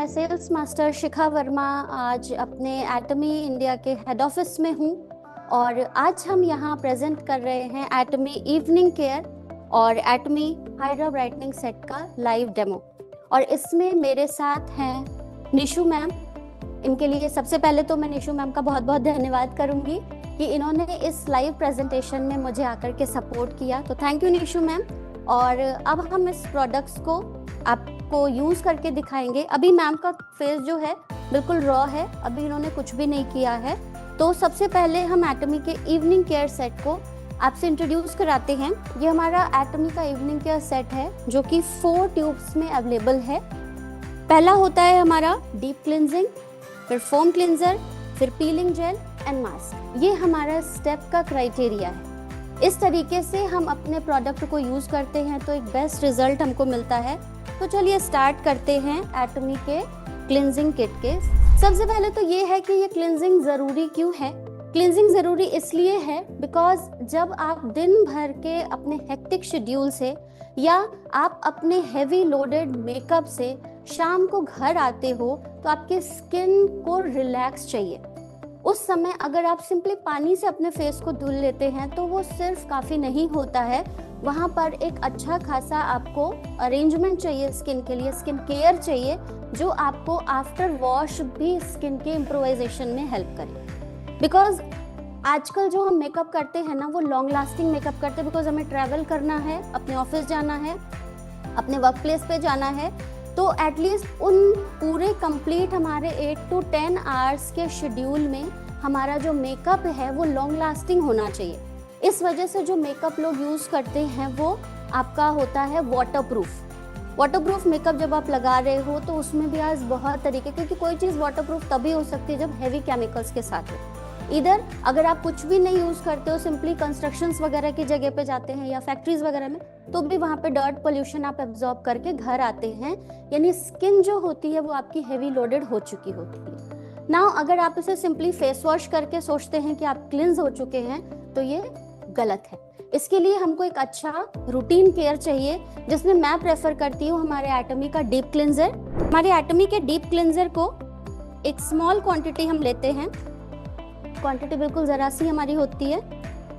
मैं sales master शिखा वर्मा आज अपने एटमी इंडिया के हेड ऑफिस में हूँ और आज हम यहाँ प्रेजेंट कर रहे हैं एटमी इवनिंग केयर और एटमी हाइड्रा ब्राइटनिंग सेट का लाइव डेमो। और इसमें मेरे साथ हैं निशु मैम। इनके लिए सबसे पहले तो मैं निशु मैम का बहुत बहुत धन्यवाद करूंगी कि इन्होंने इस लाइव प्रेजेंटेशन में मुझे आकर के सपोर्ट किया, तो थैंक यू निशु मैम। और अब हम इस प्रोडक्ट्स को आपको यूज करके दिखाएंगे। अभी मैम का फेस जो है बिल्कुल रॉ है, अभी इन्होंने कुछ भी नहीं किया है। तो सबसे पहले हम एटमी के इवनिंग केयर सेट को आपसे इंट्रोड्यूस कराते हैं। ये हमारा एटमी का इवनिंग केयर सेट है जो कि 4 ट्यूब्स में अवेलेबल है। पहला होता है हमारा डीप क्लिनजिंग, फिर फोम क्लिनजर, फिर पीलिंग जेल एंड मास्क। ये हमारा स्टेप का क्राइटेरिया है। इस तरीके से हम अपने प्रोडक्ट को यूज करते हैं तो एक बेस्ट रिजल्ट हमको मिलता है। तो चलिए स्टार्ट करते हैं एटमी के क्लिनजिंग किट के। सबसे पहले तो ये है कि ये क्लिनजिंग जरूरी क्यों है। क्लिनजिंग जरूरी इसलिए है बिकॉज जब आप दिन भर के अपने हेक्टिक शेड्यूल से या आप अपने हेवी लोडेड मेकअप से शाम को घर आते हो तो आपके स्किन को रिलैक्स चाहिए। उस समय अगर आप सिंपली पानी से अपने फेस को धुल लेते हैं तो वो सिर्फ काफ़ी नहीं होता है, वहाँ पर एक अच्छा खासा आपको अरेंजमेंट चाहिए स्किन के लिए, स्किन केयर चाहिए जो आपको आफ्टर वॉश भी स्किन के इम्प्रोवाइजेशन में हेल्प करे। बिकॉज आजकल जो हम मेकअप करते हैं ना वो लॉन्ग लास्टिंग मेकअप करते हैं, बिकॉज हमें ट्रैवल करना है, अपने ऑफिस जाना है, अपने वर्क प्लेस पे जाना है। तो एटलीस्ट उन पूरे कंप्लीट हमारे 8 to 10 आवर्स के शेड्यूल में हमारा जो मेकअप है वो लॉन्ग लास्टिंग होना चाहिए। इस वजह से जो मेकअप लोग यूज़ करते हैं वो आपका होता है वाटरप्रूफ। वाटरप्रूफ मेकअप जब आप लगा रहे हो तो उसमें भी आज बहुत तरीके, क्योंकि कोई चीज़ वाटरप्रूफ तभी हो सकती है जब हैवी केमिकल्स के साथ हो। इधर अगर आप कुछ भी नहीं यूज़ करते हो, सिंपली कंस्ट्रक्शंस वगैरह की जगह पे जाते हैं या फैक्ट्रीज वगैरह में, तो भी वहाँ पे डर्ट पोल्यूशन आप एब्जॉर्ब करके घर आते हैं, यानी स्किन जो होती है वो आपकी हैवी लोडेड हो चुकी होती है। नाउ अगर आप इसे सिंपली फेस वॉश करके सोचते हैं कि आप क्लिंज हो चुके हैं तो ये गलत है। इसके लिए हमको एक अच्छा रूटीन केयर चाहिए जिसमें मैं प्रेफर करती हूँ हमारे एटमी का डीप क्लिंजर। हमारे एटमी के डीप क्लिंजर को एक स्मॉल क्वांटिटी हम लेते हैं, क्वांटिटी बिल्कुल ज़रा सी हमारी होती है,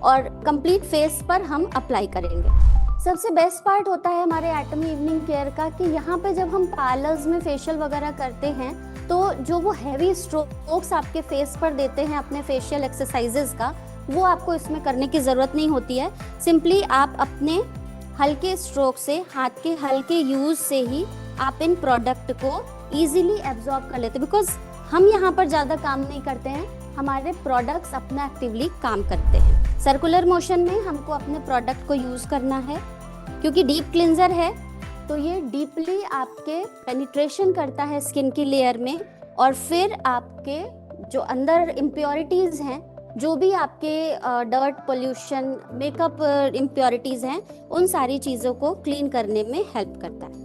और कंप्लीट फेस पर हम अप्लाई करेंगे। सबसे बेस्ट पार्ट होता है हमारे एटमी इवनिंग केयर का कि यहाँ पे जब हम पार्लर्स में फेशियल वगैरह करते हैं तो जो वो हैवी स्ट्रोक्स आपके फेस पर देते हैं अपने फेशियल एक्सरसाइजेस का, वो आपको इसमें करने की ज़रूरत नहीं होती है। सिंपली आप अपने हल्के स्ट्रोक से, हाथ के हल्के यूज से ही आप इन प्रोडक्ट को ईजिली एब्जॉर्ब कर लेते हैं। बिकॉज हम यहाँ पर ज़्यादा काम नहीं करते हैं, हमारे प्रोडक्ट्स अपना एक्टिवली काम करते हैं। सर्कुलर मोशन में हमको अपने प्रोडक्ट को यूज़ करना है। क्योंकि डीप क्लिंजर है तो ये डीपली आपके पेनिट्रेशन करता है स्किन की लेयर में, और फिर आपके जो अंदर इम्प्योरिटीज़ हैं, जो भी आपके डर्ट पोल्यूशन मेकअप इम्प्योरिटीज़ हैं, उन सारी चीज़ों को क्लीन करने में हेल्प करता है।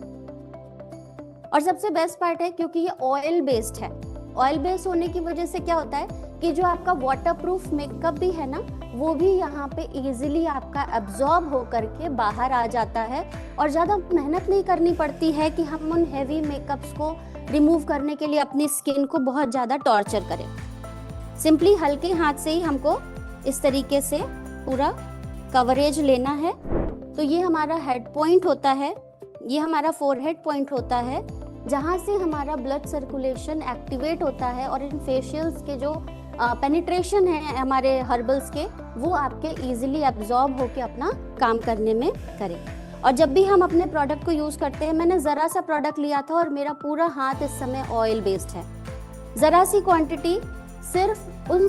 और सबसे बेस्ट पार्ट है क्योंकि ये ऑयल बेस्ड है। ऑयल बेस्ड होने की वजह से क्या होता है कि जो आपका वाटरप्रूफ मेकअप भी है ना वो भी यहाँ पे इजीली आपका एब्जॉर्ब होकर के बाहर आ जाता है, और ज़्यादा मेहनत नहीं करनी पड़ती है कि हम उन हैवी मेकअप्स को रिमूव करने के लिए अपनी स्किन को बहुत ज़्यादा टॉर्चर करें। सिंपली हल्के हाथ से ही हमको इस तरीके से पूरा कवरेज लेना है। तो ये हमारा हेड पॉइंट होता है, ये हमारा फोरहेड पॉइंट होता है, जहाँ से हमारा ब्लड सर्कुलेशन एक्टिवेट होता है और इन फेशियल्स के जो पेनिट्रेशन है हमारे हर्बल्स के, वो आपके इजीली एब्जॉर्ब होके अपना काम करने में करें। और जब भी हम अपने प्रोडक्ट को यूज़ करते हैं, मैंने ज़रा सा प्रोडक्ट लिया था और मेरा पूरा हाथ इस समय ऑयल बेस्ड है। ज़रा सी क्वांटिटी सिर्फ उन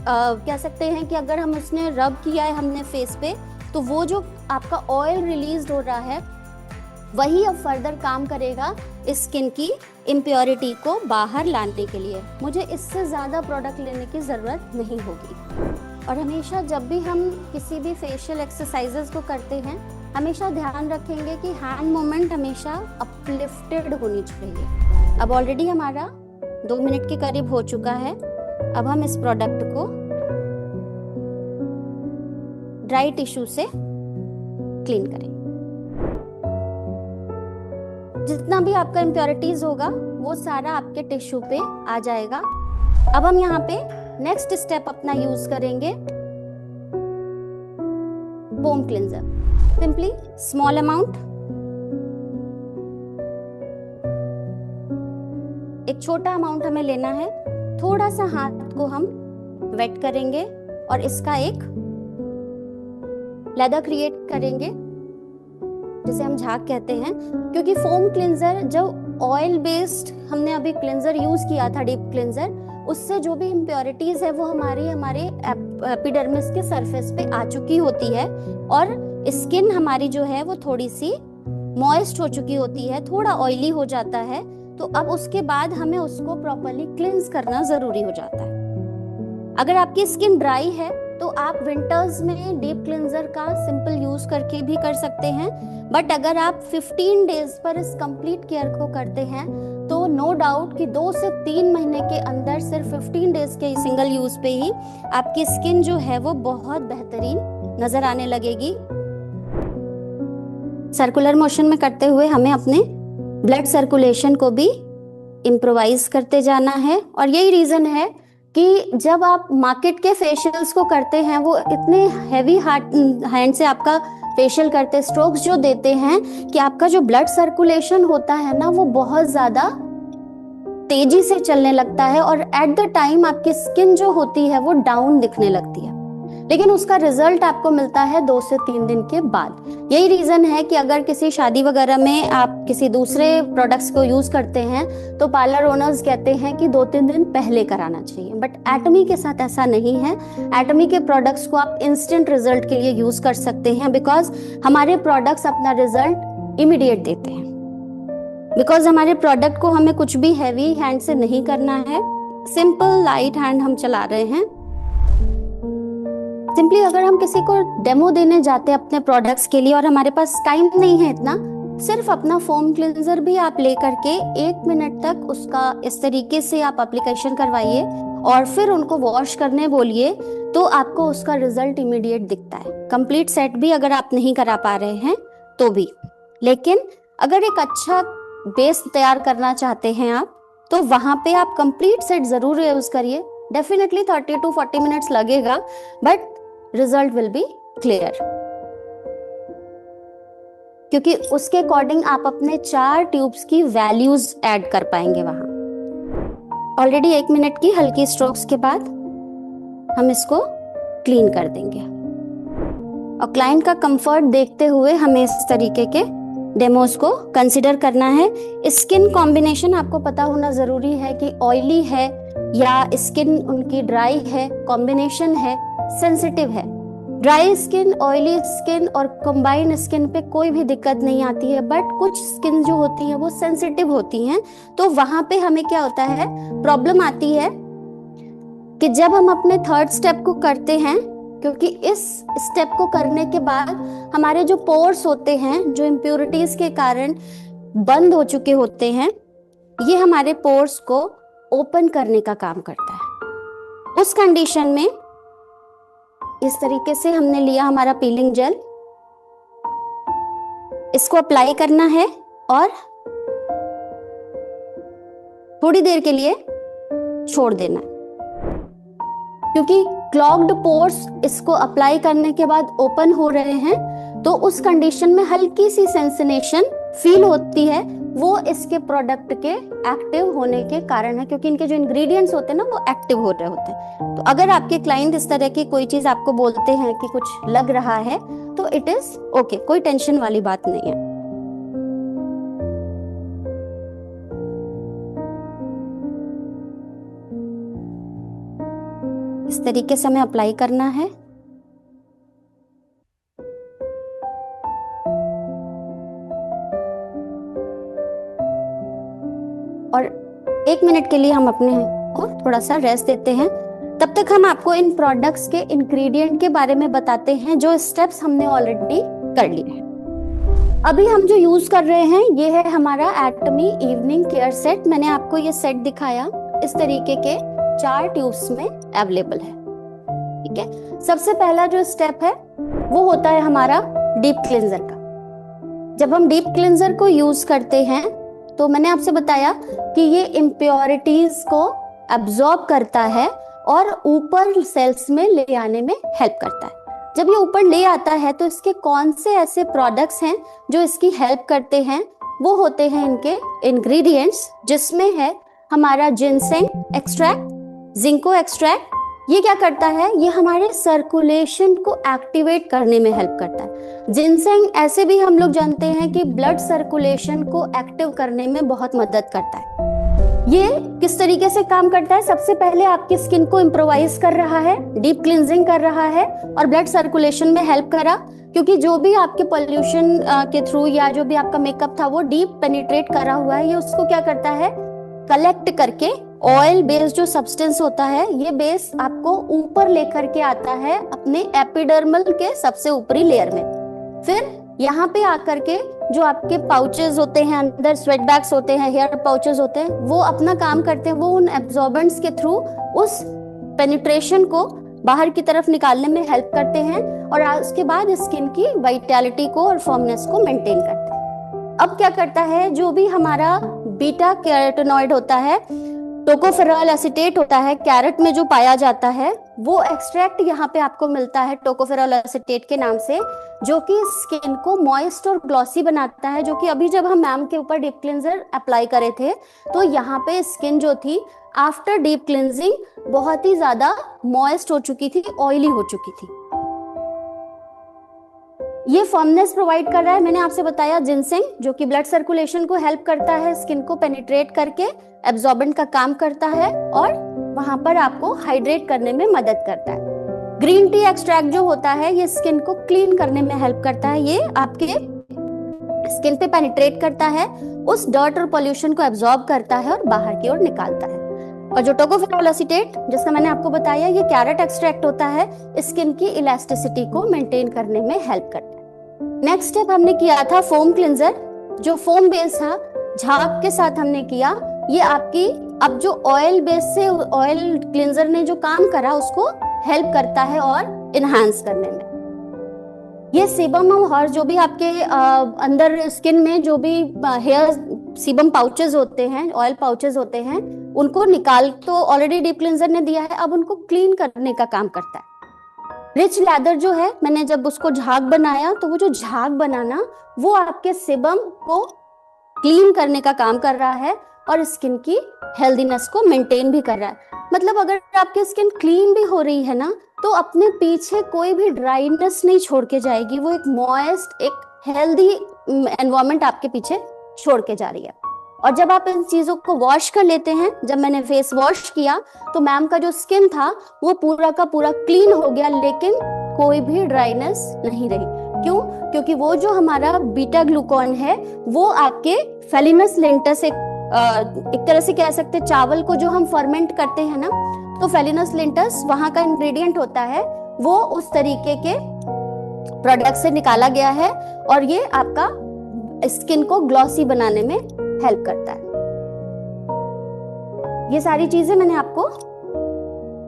कह सकते हैं कि अगर हम उसने रब किया है हमने फेस पे, तो वो जो आपका ऑयल रिलीज हो रहा है वही अब फर्दर काम करेगा इस स्किन की इम्प्योरिटी को बाहर लाने के लिए। मुझे इससे ज़्यादा प्रोडक्ट लेने की ज़रूरत नहीं होगी। और हमेशा जब भी हम किसी भी फेशियल एक्सरसाइजेस को करते हैं, हमेशा ध्यान रखेंगे कि हैंड मूवमेंट हमेशा अपलिफ्टेड होनी चाहिए। अब ऑलरेडी हमारा 2 मिनट के करीब हो चुका है। अब हम इस प्रोडक्ट को ड्राई टिश्यू से क्लीन करें। जितना भी आपका इम्प्योरिटीज होगा वो सारा आपके टिश्यू पे आ जाएगा। अब हम यहाँ पे नेक्स्ट स्टेप अपना यूज करेंगे foam cleanser. Simply small amount, एक छोटा अमाउंट हमें लेना है। थोड़ा सा हाथ को हम वेट करेंगे और इसका एक लेदर क्रिएट करेंगे जिसे हम झाग कहते हैं, क्योंकि फोम क्लींजर जो ऑयल बेस्ड हमने अभी क्लींजर यूज किया था, डीप क्लींजर, उससे जो भी इम्प्योरिटीज है वो हमारे एपिडर्मिस के सरफेस पे आ चुकी होती है और स्किन हमारी जो है वो थोड़ी सी मॉइस्ट हो चुकी होती है, थोड़ा ऑयली हो जाता है। तो अब उसके बाद हमें उसको प्रॉपरली क्लींस करना जरूरी हो जाता है। अगर आपकी स्किन ड्राई है तो आप विंटर्स में डीप क्लींजर का सिंपल यूज करके भी कर सकते हैं, बट अगर आप 15 डेज पर इस कंप्लीट केयर को करते हैं तो नो डाउट कि 2 से 3 महीने के अंदर सिर्फ 15 डेज के सिंगल यूज पे ही आपकी स्किन जो है वो बहुत बेहतरीन नजर आने लगेगी। सर्कुलर मोशन में करते हुए हमें अपने ब्लड सर्कुलेशन को भी इम्प्रोवाइज करते जाना है, और यही रीजन है कि जब आप मार्केट के फेशियल्स को करते हैं वो इतने हैवी हैंड से आपका फेशियल करते, स्ट्रोक्स जो देते हैं कि आपका जो ब्लड सर्कुलेशन होता है ना वो बहुत ज्यादा तेजी से चलने लगता है और एट द टाइम आपकी स्किन जो होती है वो डाउन दिखने लगती है, लेकिन उसका रिजल्ट आपको मिलता है 2 से 3 दिन के बाद। यही रीजन है कि अगर किसी शादी वगैरह में आप किसी दूसरे प्रोडक्ट्स को यूज करते हैं तो पार्लर ओनर्स कहते हैं कि 2-3 दिन पहले कराना चाहिए, बट एटमी के साथ ऐसा नहीं है। एटमी के प्रोडक्ट्स को आप इंस्टेंट रिजल्ट के लिए यूज कर सकते हैं, बिकॉज हमारे प्रोडक्ट्स अपना रिजल्ट इमीडिएट देते हैं। बिकॉज हमारे प्रोडक्ट को हमें कुछ भी हैवी हैंड से नहीं करना है, सिंपल लाइट हैंड हम चला रहे हैं। सिंपली अगर हम किसी को डेमो देने जाते हैं अपने प्रोडक्ट्स के लिए और हमारे पास टाइम नहीं है इतना, सिर्फ अपना फोम क्लींजर भी आप ले करके 1 मिनट तक उसका इस तरीके से आप एप्लीकेशन करवाइए और फिर उनको वॉश करने बोलिए, तो आपको उसका रिजल्ट इमीडिएट दिखता है। कंप्लीट सेट भी अगर आप नहीं करा पा रहे हैं तो भी, लेकिन अगर एक अच्छा बेस तैयार करना चाहते हैं आप, तो वहां पे आप कंप्लीट सेट जरूर यूज करिए। डेफिनेटली 30 to 40 मिनट्स लगेगा, but result will be clear, क्योंकि उसके अकॉर्डिंग आप अपने 4 ट्यूब्स की वैल्यूज ऐड कर पाएंगे वहां। ऑलरेडी 1 मिनट की हल्की स्ट्रोक्स के बाद हम इसको क्लीन कर देंगे, और क्लाइंट का कंफर्ट देखते हुए हमें इस तरीके के डेमोस को कंसिडर करना है। स्किन कॉम्बिनेशन आपको पता होना जरूरी है कि ऑयली है या स्किन उनकी ड्राई है, कॉम्बिनेशन है, सेंसिटिव है। ड्राई स्किन, ऑयली स्किन और कंबाइंड स्किन पे कोई भी दिक्कत नहीं आती है, बट कुछ स्किन जो होती है वो सेंसिटिव होती हैं, तो वहां पे हमें क्या होता है, प्रॉब्लम आती है कि जब हम अपने 3rd स्टेप को करते हैं, क्योंकि इस स्टेप को करने के बाद हमारे जो पोर्स होते हैं जो इम्प्योरिटीज के कारण बंद हो चुके होते हैं, ये हमारे पोर्स को ओपन करने का काम करता है। उस कंडीशन में इस तरीके से हमने लिया हमारा पीलिंग जेल, इसको अप्लाई करना है और थोड़ी देर के लिए छोड़ देना है, क्योंकि क्लॉग्ड पोर्स इसको अप्लाई करने के बाद ओपन हो रहे हैं, तो उस कंडीशन में हल्की सी सेंसेशन फील होती है। वो इसके प्रोडक्ट के एक्टिव होने के कारण है, क्योंकि इनके जो इंग्रेडिएंट्स होते हैं ना वो एक्टिव हो रहे होते हैं। तो अगर आपके क्लाइंट इस तरह की कोई चीज आपको बोलते हैं कि कुछ लग रहा है, तो इट इज ओके, कोई टेंशन वाली बात नहीं है। इस तरीके से हमें अप्लाई करना है, और 1 मिनट के लिए हम अपने को थोड़ा सा रेस्ट देते हैं। तब तक हम आपको इन प्रोडक्ट्स के इंग्रेडिएंट के बारे में बताते हैं जो स्टेप्स हमने ऑलरेडी कर लिए हैं। अभी हम जो यूज कर रहे हैं ये है हमारा एटमी इवनिंग केयर सेट। मैंने आपको ये सेट दिखाया, इस तरीके के 4 ट्यूब्स में अवेलेबल है। ठीक है, सबसे पहला जो स्टेप है वो होता है हमारा डीप क्लींजर का। जब हम डीप क्लींजर को यूज करते हैं तो मैंने आपसे बताया कि ये इम्प्योरिटीज को एब्जॉर्ब करता है और ऊपर सेल्स में ले आने में हेल्प करता है। जब ये ऊपर ले आता है तो इसके कौन से ऐसे प्रोडक्ट्स हैं जो इसकी हेल्प करते हैं, वो होते हैं इनके इंग्रेडिएंट्स, जिसमें है हमारा जिनसेंग एक्सट्रैक्ट, जिंको एक्सट्रैक्ट। ये क्या करता है, ये हमारे सर्कुलेशन को एक्टिवेट करने में हेल्प करता है। जिनसेंग ऐसे भी हम लोग जानते हैं कि ब्लड सर्कुलेशन को एक्टिव करने में बहुत मदद करता है। ये किस तरीके से काम करता है, सबसे पहले आपकी स्किन को इम्प्रोवाइज कर रहा है, डीप क्लींजिंग कर रहा है और ब्लड सर्कुलेशन में हेल्प करा, क्योंकि जो भी आपके पोल्यूशन के थ्रू या जो भी आपका मेकअप था वो डीप पेनिट्रेट करा हुआ है, ये उसको क्या करता है, कलेक्ट करके ऑयल बेस्ड जो सब्सटेंस होता है, ये बेस आपको ऊपर लेकर के आता है अपने एपिडर्मल के सबसे ऊपरी लेयर में। फिर यहाँ पे आकर के जो आपके पाउचेस होते हैं, अंदर स्वेट बैग्स होते हैं, हेयर पाउचेस होते हैं, वो अपना काम करते हैं, वो उन एब्जॉर्बेंट्स के थ्रू उस पेनिट्रेशन को बाहर की तरफ निकालने में हेल्प करते हैं और उसके बाद स्किन की वाइटैलिटी को और फर्मनेस को मेंटेन करते हैं। अब क्या करता है, जो भी हमारा बीटा कैरोटीनॉइड होता है, टोकोफेरॉल एसीटेट होता है, कैरेट में जो पाया जाता है, वो एक्सट्रैक्ट यहाँ पे आपको मिलता है टोकोफेरॉल एसीटेट के नाम से, जो कि स्किन को मॉइस्ट और ग्लॉसी बनाता है। जो कि अभी जब हम मैम के ऊपर डीप क्लींजर अप्लाई करे थे तो यहाँ पे स्किन जो थी आफ्टर डीप क्लींजिंग बहुत ही ज्यादा मॉइस्ट हो चुकी थी, ऑयली हो चुकी थी। ये फर्मनेस प्रोवाइड कर रहा है। मैंने आपसे बताया जिनसेंग, जो कि ब्लड सर्कुलेशन को हेल्प करता है, स्किन को पेनिट्रेट करके एब्जॉर्बेंट का काम करता है और वहां पर आपको हाइड्रेट करने में मदद करता है। ग्रीन टी एक्सट्रैक्ट जो होता है, ये स्किन को क्लीन करने में हेल्प करता है। ये आपके स्किन पे पेनिट्रेट करता है, उस डर्ट और पोल्यूशन को एब्जॉर्ब करता है और बाहर की ओर निकालता है। और जो टोकोफेरॉल एसीटेट जिसका मैंने आपको बताया, ये कैरेट एक्सट्रैक्ट होता है, स्किन की इलास्टिसिटी को मेंटेन करने में हेल्प करता है। नेक्स्ट स्टेप हमने किया था फोम क्लींजर, जो फोम बेस था, झाग के साथ हमने किया। ये आपकी अब जो ऑयल बेस से ऑयल क्लींजर ने जो काम करा उसको हेल्प करता है और इनहांस करने में। ये सीबम और जो भी आपके अंदर स्किन में जो भी हेयर सीबम पाउचेस होते हैं, ऑयल पाउचेस होते हैं, उनको निकाल तो ऑलरेडी डीप क्लींजर ने दिया है, अब उनको क्लीन करने का काम करता है। रिच लैदर जो है, मैंने जब उसको झाग बनाया तो वो जो झाग बनाना वो आपके सीबम को क्लीन करने का काम कर रहा है और स्किन की हेल्दीनेस को मेंटेन भी कर रहा है। मतलब अगर आपकी स्किन क्लीन भी हो रही है ना, तो अपने पीछे कोई भी ड्राइनेस नहीं छोड़ के जाएगी, वो एक मॉइस्ट, एक हेल्दी एनवायरनमेंट आपके पीछे छोड़ के जा रही है। और जब आप इन चीजों को वॉश कर लेते हैं, जब मैंने फेस वॉश किया तो मैम का जो स्किन था वो पूरा का पूरा क्लीन हो गया, लेकिन कोई भी ड्राइनेस नहीं रही। क्यों? क्योंकि वो जो हमारा बीटा ग्लूकॉन है वो आपके फेलिनस लेंटस, एक तरह से कह सकते चावल को जो हम फर्मेंट करते हैं ना, तो फेलिनस लेंटस वहां का इंग्रेडिएंट होता है, वो उस तरीके के प्रोडक्ट से निकाला गया है और ये आपका स्किन को ग्लॉसी बनाने में हेल्प करता है। ये सारी चीजें मैंने आपको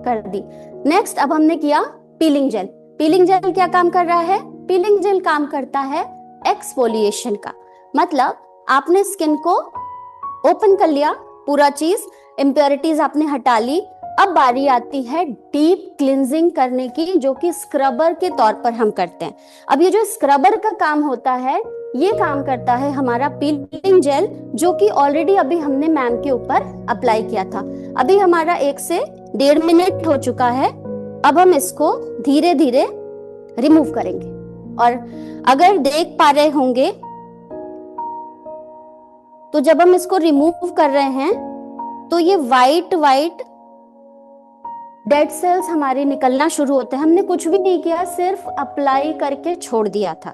कर दी। नेक्स्ट अब हमने किया पीलिंग जेल। पीलिंग जेल क्या काम कर रहा है? पीलिंग जेल काम करता है एक्सफोलिएशन का। मतलब आपने स्किन को ओपन कर लिया, पूरा चीज, इम्प्योरिटीज आपने हटा ली, अब बारी आती है डीप क्लींजिंग करने की, जो कि स्क्रबर के तौर पर हम करते हैं। अब ये जो स्क्रबर का काम होता है, ये काम करता है हमारा पीलिंग जेल, जो कि ऑलरेडी अभी हमने मैम के ऊपर अप्लाई किया था। अभी हमारा 1 से 1.5 मिनट हो चुका है। अब हम इसको धीरे धीरे रिमूव करेंगे और अगर देख पा रहे होंगे तो जब हम इसको रिमूव कर रहे हैं तो ये वाइट वाइट डेड सेल्स हमारे निकलना शुरू होते हैं। हमने कुछ भी नहीं किया, सिर्फ अप्लाई करके छोड़ दिया था।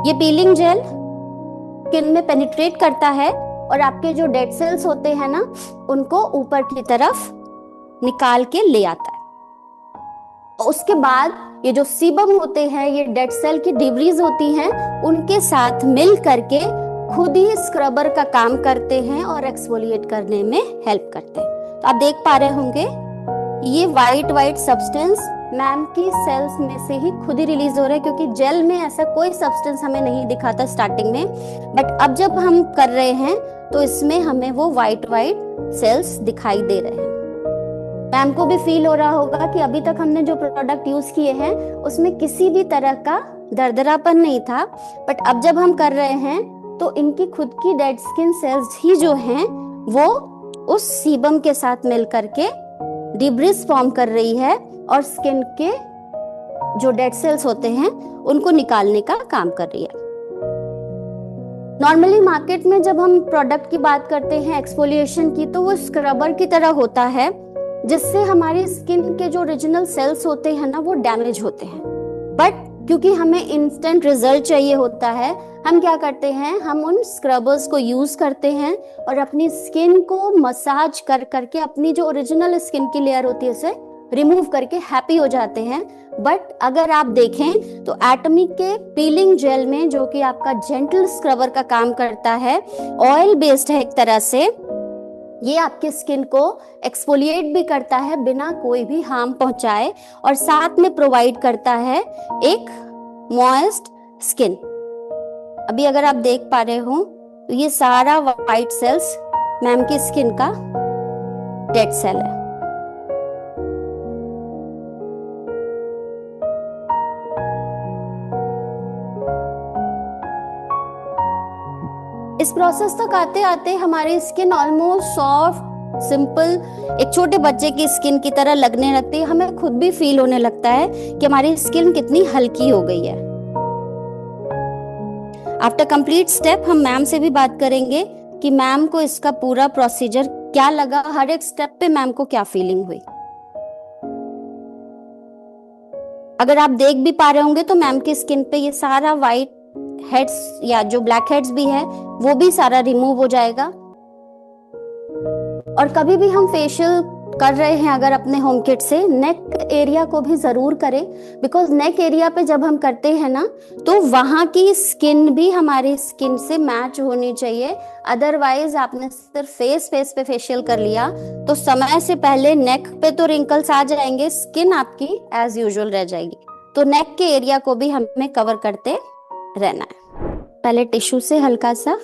ये पीलिंग जेल स्किन में पेनिट्रेट करता है और आपके जो डेड सेल्स होते हैं ना, उनको ऊपर की तरफ निकाल के ले आता है। उसके बाद ये जो सीबम होते हैं, ये डेड सेल की डिब्रीज होती हैं, उनके साथ मिल करके खुद ही स्क्रबर का काम करते हैं और एक्सफोलिएट करने में हेल्प करते हैं। तो आप देख पा रहे होंगे ये वाइट वाइट सब्सटेंस मैम की सेल्स में से ही खुद ही रिलीज हो रहा है, क्योंकि जेल में ऐसा कोई सब्सटेंस हमें नहीं दिखा था स्टार्टिंग में, बट अब जब हम कर रहे हैं तो इसमें हमें वो वाइट वाइट सेल्स दिखाई दे रहे हैं। मैम को भी फील हो रहा होगा कि अभी तक हमने जो प्रोडक्ट यूज किए हैं उसमें किसी भी तरह का दरदरापन नहीं था, बट अब जब हम कर रहे हैं तो इनकी खुद की डेड स्किन सेल्स ही जो हैं वो उस सीबम के साथ मिल करके डिब्रिस फॉर्म कर रही है और स्किन के जो डेड सेल्स होते हैं उनको निकालने का काम कर रही है। नॉर्मली मार्केट में जब हम प्रोडक्ट की बात करते हैं एक्सफोलिएशन की, तो वो स्क्रबर की तरह होता है जिससे हमारी स्किन के जो ओरिजिनल सेल्स होते हैं ना वो डैमेज होते हैं। बट क्योंकि हमें इंस्टेंट रिजल्ट चाहिए होता है, हम क्या करते हैं, हम उन स्क्रबर्स को यूज करते हैं और अपनी स्किन को मसाज कर करके अपनी जो ओरिजिनल स्किन की लेयर होती है उसे रिमूव करके हैप्पी हो जाते हैं। बट अगर आप देखें तो एटमी के पीलिंग जेल में, जो कि आपका जेंटल स्क्रबर का काम करता है, ऑयल बेस्ड है एक तरह से, ये आपके स्किन को एक्सफोलिएट भी करता है बिना कोई भी हार्म पहुंचाए और साथ में प्रोवाइड करता है एक मॉइस्ट स्किन। अभी अगर आप देख पा रहे हो तो ये सारा वाइट सेल्स मैम की स्किन का डेड सेल है। इस प्रोसेस तक आते आते हमारी स्किन ऑलमोस्ट सॉफ्ट, सिंपल, एक छोटे बच्चे की स्किन की तरह लगने लगती है। हमें खुद भी फील होने लगता है कि हमारी स्किन कितनी हल्की हो गई है। आफ्टर कंप्लीट स्टेप हम मैम से भी बात करेंगे कि मैम को इसका पूरा प्रोसीजर क्या लगा, हर एक स्टेप पे मैम को क्या फीलिंग हुई। अगर आप देख भी पा रहे होंगे तो मैम की स्किन पे ये सारा वाइट हेड्स या जो ब्लैक हेड्स भी है वो भी सारा रिमूव हो जाएगा। और कभी भी हम फेशियल कर रहे हैं अगर अपने होम किट से, नेक एरिया को भी जरूर करें, बिकॉज नेक एरिया पे जब हम करते हैं ना तो वहां की स्किन भी हमारी स्किन से मैच होनी चाहिए। अदरवाइज आपने सिर्फ फेस पे फेशियल कर लिया तो समय से पहले नेक पे तो रिंकल्स आ जाएंगे, स्किन आपकी एज यूजुअल रह जाएगी। तो नेक के एरिया को भी हमें कवर करते रहना है। पहले टिश्यू से हल्का सा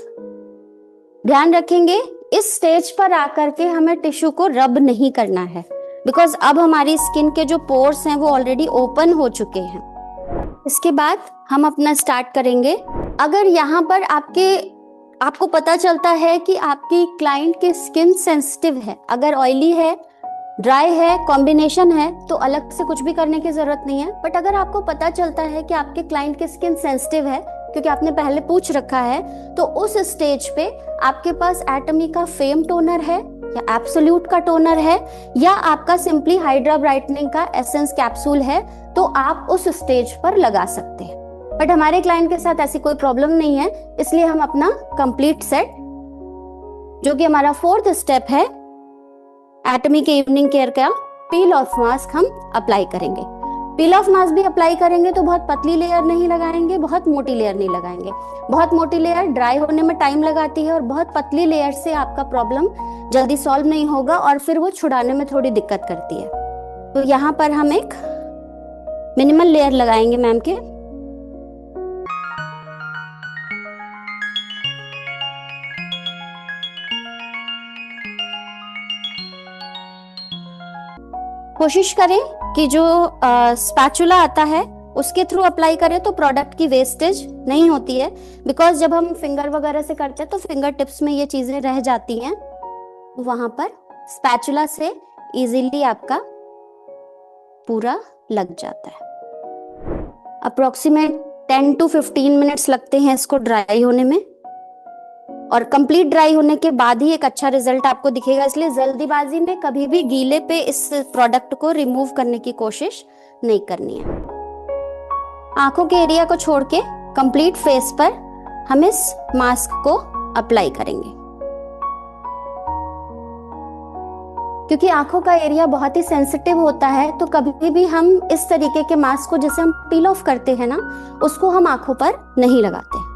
ध्यान रखेंगे, इस स्टेज पर आकर के हमें टिश्यू को रब नहीं करना है, बिकॉज अब हमारी स्किन के जो पोर्स हैं वो ऑलरेडी ओपन हो चुके हैं। इसके बाद हम अपना स्टार्ट करेंगे। अगर यहाँ पर आपको पता चलता है कि आपकी क्लाइंट की स्किन सेंसिटिव है, अगर ऑयली है, ड्राई है, कॉम्बिनेशन है, तो अलग से कुछ भी करने की जरूरत नहीं है। बट अगर आपको पता चलता है कि आपके क्लाइंट की स्किन सेंसिटिव है, क्योंकि आपने पहले पूछ रखा है, तो उस स्टेज पे आपके पास एटमी का फेम टोनर है या एब्सोल्यूट का टोनर है या आपका सिंपली हाइड्रा ब्राइटनिंग का एसेंस कैप्सूल है, तो आप उस स्टेज पर लगा सकते हैं। बट हमारे क्लाइंट के साथ ऐसी कोई प्रॉब्लम नहीं है, इसलिए हम अपना कंप्लीट सेट, जो कि हमारा 4th स्टेप है, एटमी के इवनिंग केयर का पील ऑफ मास्क हम अप्लाई करेंगे। पील ऑफ मास्क भी अप्लाई करेंगे तो बहुत पतली लेयर नहीं लगाएंगे, बहुत मोटी लेयर नहीं लगाएंगे। बहुत मोटी लेयर ड्राई होने में टाइम लगाती है और बहुत पतली लेयर से आपका प्रॉब्लम जल्दी सॉल्व नहीं होगा और फिर वो छुड़ाने में थोड़ी दिक्कत करती है। तो यहाँ पर हम एक मिनिमल लेयर लगाएंगे मैम के। कोशिश करें कि जो स्पैचुला आता है उसके थ्रू अप्लाई करें तो प्रोडक्ट की वेस्टेज नहीं होती है, बिकॉज जब हम फिंगर वगैरह से करते हैं तो फिंगर टिप्स में ये चीजें रह जाती हैं, वहां पर स्पैचुला से इजीली आपका पूरा लग जाता है। अप्रोक्सीमेट 10 to 15 मिनट्स लगते हैं इसको ड्राई होने में, और कंप्लीट ड्राई होने के बाद ही एक अच्छा रिजल्ट आपको दिखेगा। इसलिए जल्दीबाजी में कभी भी गीले पे इस प्रोडक्ट को रिमूव करने की कोशिश नहीं करनी है। आंखों के एरिया को छोड़ के कंप्लीट फेस पर हम इस मास्क को अप्लाई करेंगे। क्योंकि आंखों का एरिया बहुत ही सेंसिटिव होता है, तो कभी भी हम इस तरीके के मास्क को, जैसे हम पील ऑफ करते हैं ना, उसको हम आंखों पर नहीं लगाते।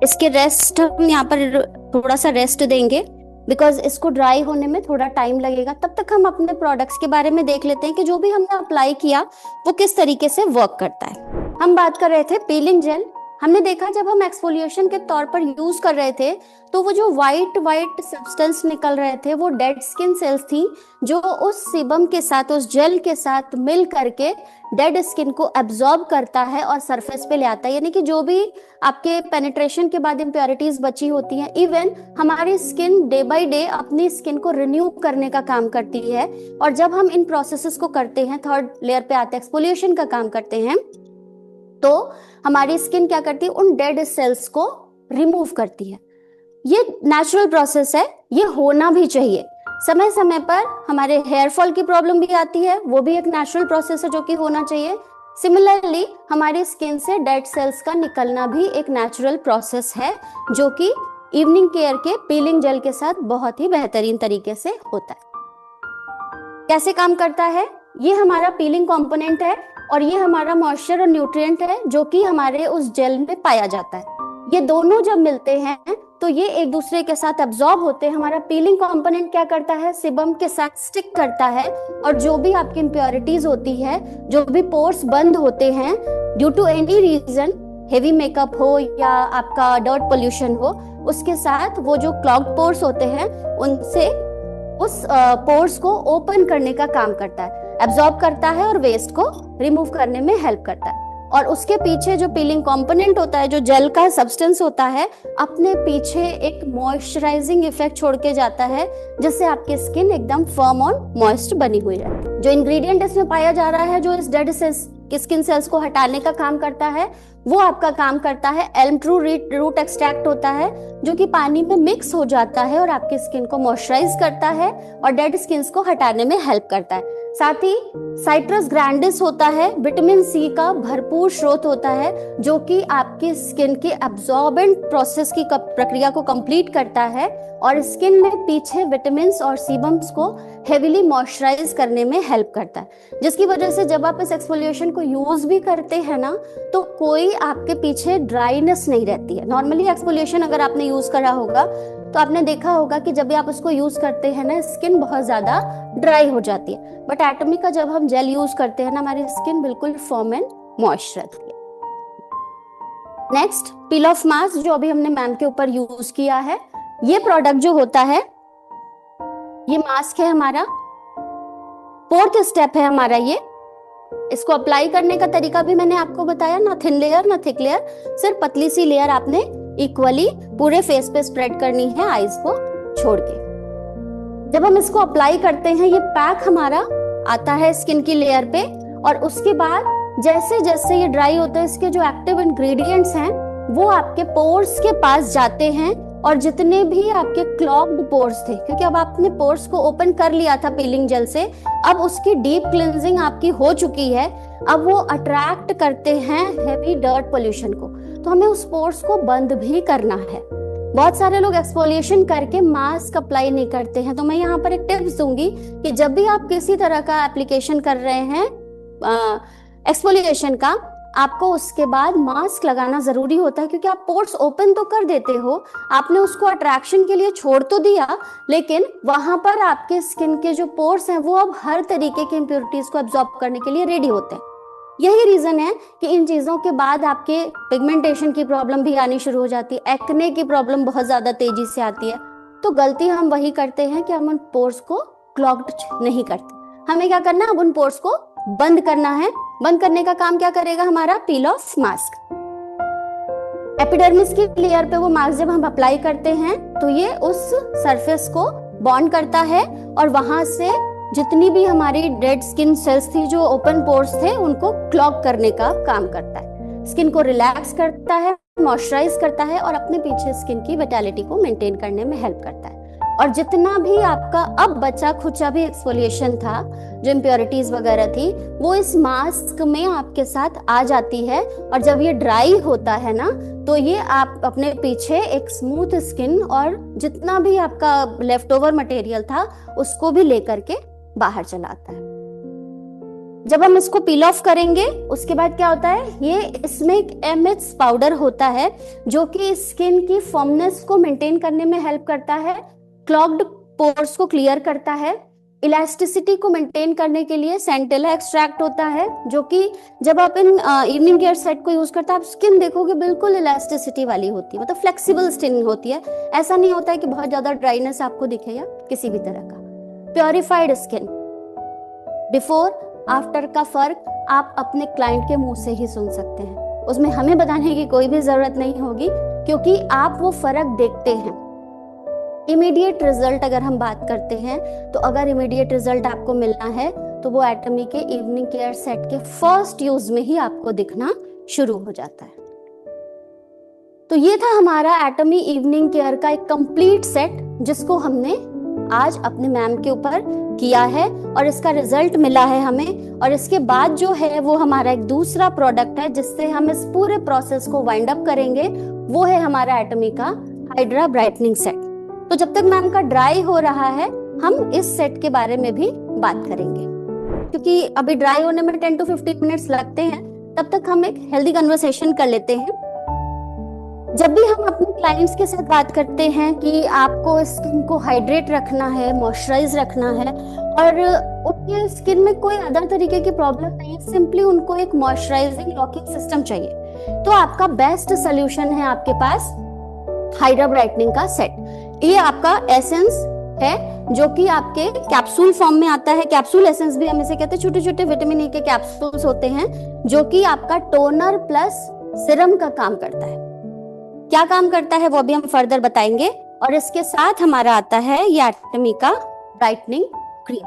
इसके रेस्ट हम यहाँ पर थोड़ा सा रेस्ट देंगे बिकॉज इसको ड्राई होने में थोड़ा टाइम लगेगा। तब तक हम अपने प्रोडक्ट्स के बारे में देख लेते हैं कि जो भी हमने अप्लाई किया वो किस तरीके से वर्क करता है। हम बात कर रहे थे पीलिंग जेल। हमने देखा जब हम एक्सफोलिएशन के तौर पर यूज कर रहे थे तो वो जो वाइट वाइट सब्सटेंस निकल रहे थे वो डेड स्किन सेल्स थी, जो उस सीबम के साथ, उस जेल के साथ मिल करके डेड स्किन को एब्जॉर्ब करता है और सरफेस पे ले आता है। यानी कि जो भी आपके पेनिट्रेशन के बाद इम्प्योरिटीज बची होती हैं, इवन हमारी स्किन डे बाय डे अपनी स्किन को रिन्यू करने का काम करती है। और जब हम इन प्रोसेसेस को करते हैं, थर्ड लेयर पे आते हैं, एक्सफोलिएशन का काम करते हैं, तो हमारी स्किन क्या करती है, उन डेड सेल्स को रिमूव करती है। ये नेचुरल प्रोसेस है, ये होना भी चाहिए। समय समय पर हमारे हेयर फॉल की प्रॉब्लम भी आती है, वो भी एक नेचुरल प्रोसेस है जो कि होना चाहिए। सिमिलरली हमारी स्किन से डेड सेल्स का निकलना भी एक नेचुरल प्रोसेस है, जो कि इवनिंग केयर के पीलिंग जेल के साथ बहुत ही बेहतरीन तरीके से होता है। कैसे काम करता है? ये हमारा पीलिंग कंपोनेंट है और ये हमारा मॉइस्चर और न्यूट्रिएंट है जो कि हमारे उस जेल में पाया जाता है। ये दोनों जब मिलते हैं तो ये एक दूसरे के साथ एब्जॉर्ब होते हैं। हमारा पीलिंग कंपोनेंट क्या करता है, सीबम के साथ स्टिक करता है और जो भी आपकी इम्प्योरिटीज होती है, जो भी पोर्स बंद होते हैं due to any reason, heavy makeup हो या आपका डर्ट पोल्यूशन हो, उसके साथ वो जो क्लॉग्ड पोर्स होते हैं उनसे उस पोर्स को ओपन करने का काम करता है, एब्जॉर्ब करता है और वेस्ट को रिमूव करने में हेल्प करता है। और उसके पीछे जो पीलिंग कंपोनेंट होता है, जो जेल का सब्सटेंस होता है, अपने पीछे एक मॉइस्चराइजिंग इफेक्ट छोड़ के जाता है, जिससे आपकी स्किन एकदम फर्म और मॉइस्ट बनी हुई रहती है। जो इंग्रेडिएंट इसमें पाया जा रहा है, जो इस डेड सेल्स स्किन सेल्स को हटाने का काम करता है, वो आपका काम करता है एल्म ट्रू रूट एक्सट्रैक्ट होता है, जो कि पानी में मिक्स हो जाता है और आपकी स्किन को मॉइस्चराइज करता है और डेड स्किन को हटाने में हेल्प करता है। साथ ही साइट्रस ग्रैंडिस होता है, विटामिन सी का भरपूर स्रोत होता है, जो कि आपकी स्किन के एब्जॉर्बेंट प्रोसेस की प्रक्रिया को कंप्लीट करता है और स्किन में पीछे विटामिन और सीबम्स को हेवीली मॉइस्चराइज करने में हेल्प करता है, जिसकी वजह से जब आप इस एक्सफोलिएशन को यूज भी करते हैं ना, तो कोई आपके पीछे ड्राइनेस नहीं रहती है। नॉर्मली एक्सफोलिएशन अगर आपने यूज करा होगा तो आपने देखा होगा कि जब भी आप उसको यूज करते हैं ना, स्किन बहुत ज्यादा ड्राई हो जाती है। बट एटमी का जब हम जेल यूज करते हैं ना, हमारी स्किन बिल्कुल फर्म एंड मॉइस्चर रहती है। नेक्स्ट, पील ऑफ मास्क, जो अभी हमने मैम के ऊपर यूज किया है। ये प्रोडक्ट जो होता है, ये मास्क है हमारा, फोर्थ स्टेप है हमारा ये। इसको अप्लाई करने का तरीका भी मैंने आपको बताया, ना थिन लेयर ना थिक लेयर, सिर्फ पतली सी लेयर आपने इक्वली पूरे फेस पे स्प्रेड करनी है, आईज को छोड़ के। जब हम इसको अप्लाई करते हैं, ये पैक हमारा आता है स्किन की लेयर पे, और उसके बाद जैसे जैसे ये ड्राई होता है, इसके जो एक्टिव इंग्रेडिएंट्स हैं वो आपके पोर्स के पास जाते हैं, और जितने भी आपके क्लॉग्ड पोर्स थे, क्योंकि अब आपने पोर्स को ओपन कर लिया था पीलिंग जेल से, अब उसकी डीप क्लींजिंग आपकी हो चुकी है, अब वो अट्रैक्ट करते हैं हेवी डर्ट पोल्यूशन को, तो हमें उस पोर्स को बंद भी करना है। बहुत सारे लोग एक्सफोलिएशन करके मास्क अप्लाई नहीं करते हैं, तो मैं यहाँ पर एक टिप्स दूंगी कि जब भी आप किसी तरह का एप्लीकेशन कर रहे हैं एक्सफोलिएशन का, आपको उसके बाद मास्क लगाना जरूरी होता है, क्योंकि आप पोर्स ओपन तो कर देते हो, आपने उसको अट्रैक्शन के लिए छोड़ तो दिया, लेकिन वहां पर आपके स्किन के जो पोर्स हैं वो अब हर तरीके की इंप्योरिटीज को एब्जॉर्ब करने के लिए रेडी होते हैं। यही रीजन है कि इन चीजों के बाद आपके पिगमेंटेशन की प्रॉब्लम भी आनी शुरू हो जाती है, एक्ने की प्रॉब्लम बहुत ज्यादा तेजी से आती है। तो गलती हम वही करते हैं कि हम उन पोर्स को क्लॉग्ड नहीं करते। हमें क्या करना है, अब उन पोर्स को बंद करना है। बंद करने का काम क्या करेगा हमारा पील ऑफ मास्क। एपिडर्मिस की लेयर पे वो मास्क जब हम अप्लाई करते हैं तो ये उस सरफेस को बॉन्ड करता है, और वहां से जितनी भी हमारी डेड स्किन सेल्स थी, जो ओपन पोर्स थे, उनको क्लॉग करने का काम करता है। स्किन को रिलैक्स करता है, मॉइस्चराइज करता है, और अपने पीछे स्किन की विटैलिटी को मेंटेन करने में हेल्प करता है। और जितना भी आपका अब बचा खुचा भी एक्सफोलिएशन था, जो इम्प्योरिटीज वगैरह थी, वो इस मास्क में आपके साथ आ जाती है, और जब ये ड्राई होता है ना, तो ये आप अपने पीछे एक स्मूथ स्किन और जितना भी आपका लेफ्ट ओवर मटेरियल था उसको भी लेकर के बाहर चला आता है। जब हम इसको पील ऑफ करेंगे, उसके बाद क्या होता है, ये इसमें एक एमएच पाउडर होता है, जो कि स्किन की फर्मनेस को मेंटेन करने में हेल्प करता है। क्लॉग्ड पोर्स को क्लियर करता है। इलास्टिसिटी को मेंटेन करने के लिए सेंटेला एक्सट्रैक्ट होता है, जो कि जब आप इन इवनिंग केयर सेट को यूज करते हैं, आप स्किन देखोगे बिल्कुल इलास्टिसिटी वाली होती है, मतलब फ्लेक्सिबल स्किन होती है। ऐसा नहीं होता है कि बहुत ज्यादा ड्राइनेस आपको दिखे या किसी भी तरह का। प्योरिफाइड स्किन, बिफोर आफ्टर का फर्क आप अपने क्लाइंट के मुंह से ही सुन सकते हैं, उसमें हमें बताने की कोई भी जरूरत नहीं होगी, क्योंकि आप वो फर्क देखते हैं। इमीडिएट रिजल्ट अगर हम बात करते हैं, तो अगर इमीडिएट रिजल्ट आपको मिलना है तो वो एटमी के इवनिंग केयर सेट के फर्स्ट यूज में ही आपको दिखना शुरू हो जाता है। तो ये था हमारा एटमी इवनिंग केयर का एक कंप्लीट सेट, जिसको हमने आज अपने मैम के ऊपर किया है और इसका रिजल्ट मिला है हमें। और इसके बाद जो है वो हमारा एक दूसरा प्रोडक्ट है, जिससे हम इस पूरे प्रोसेस को वाइंड अप करेंगे, वो है हमारा एटमी का हाइड्रा ब्राइटनिंग सेट। तो जब तक मैम का ड्राई हो रहा है, हम इस सेट के बारे में भी बात करेंगे, क्योंकि अभी ड्राई होने में 10 to 15 मिनट्स लगते हैं। तब तक हम एक हेल्दी कन्वर्सेशन कर लेते हैं। जब भी हम अपने क्लाइंट्स के साथ बात करते हैं कि आपको स्किन को हाइड्रेट रखना है, मॉइस्चराइज रखना है, और उनके स्किन में कोई अदर तरीके की प्रॉब्लम नहीं है, सिंपली उनको एक मॉइस्चराइजिंग लॉकिंग सिस्टम चाहिए, तो आपका बेस्ट सोल्यूशन है आपके पास हाइड्रा ब्राइटनिंग का सेट। ये आपका एसेंस है, जो कि आपके कैप्सूल फॉर्म में आता है। कैप्सूल एसेंस भी हम इसे कहते हैं। छोटे छोटे विटामिन ई के कैप्सूल्स होते हैं, जो कि आपका टोनर प्लस सिरम का काम करता है। क्या काम करता है वो भी हम फर्दर बताएंगे। और इसके साथ हमारा आता है ये एटमी का ब्राइटनिंग क्रीम।